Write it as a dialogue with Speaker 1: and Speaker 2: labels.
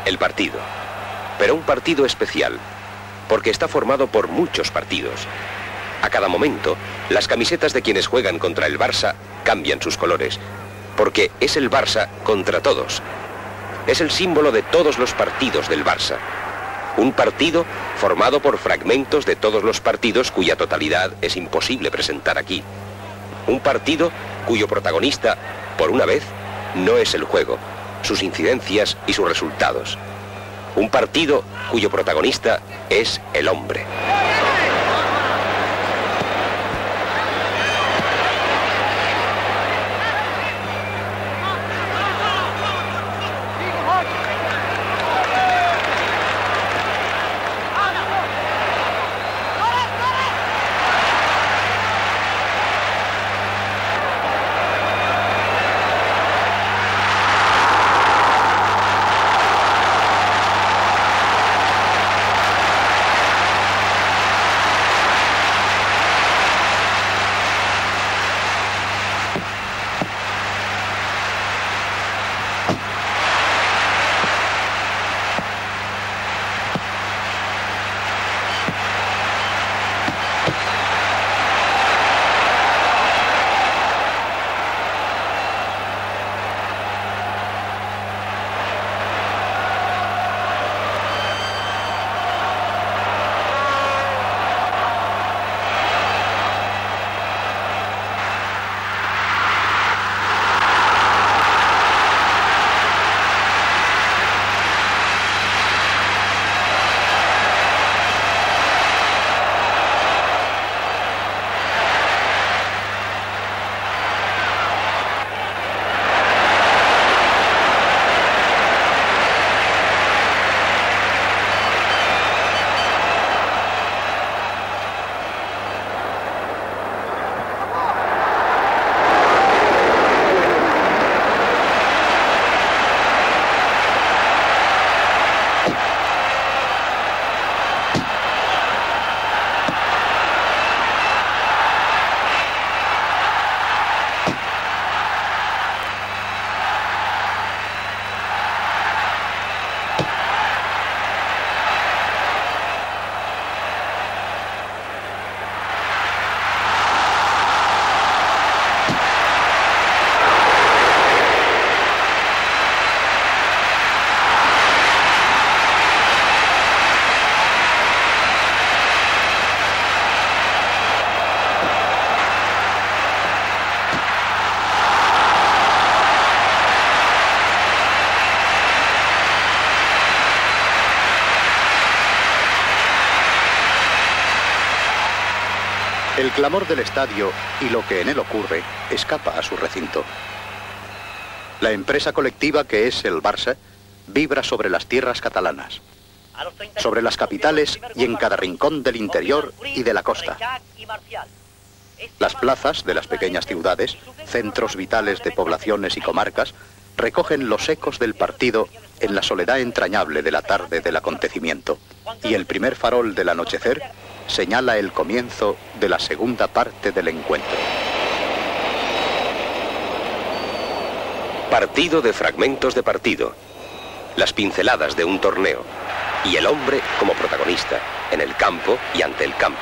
Speaker 1: el partido. Pero un partido especial, porque está formado por muchos partidos. A cada momento, las camisetas de quienes juegan contra el Barça cambian sus colores, porque es el Barça contra todos. Es el símbolo de todos los partidos del Barça. Un partido formado por fragmentos de todos los partidos cuya totalidad es imposible presentar aquí. Un partido cuyo protagonista, por una vez, no es el juego, sus incidencias y sus resultados. Un partido cuyo protagonista es el hombre.
Speaker 2: El clamor del estadio y lo que en él ocurre escapa a su recinto. La empresa colectiva que es el Barça vibra sobre las tierras catalanas, sobre las capitales y en cada rincón del interior y de la costa. Las plazas de las pequeñas ciudades, centros vitales de poblaciones y comarcas, recogen los ecos del partido en la soledad entrañable de la tarde del acontecimiento. Y el primer farol del anochecer señala el comienzo de la segunda parte del encuentro.
Speaker 1: Partido de fragmentos de partido, las pinceladas de un torneo y el hombre como protagonista, en el campo y ante el campo.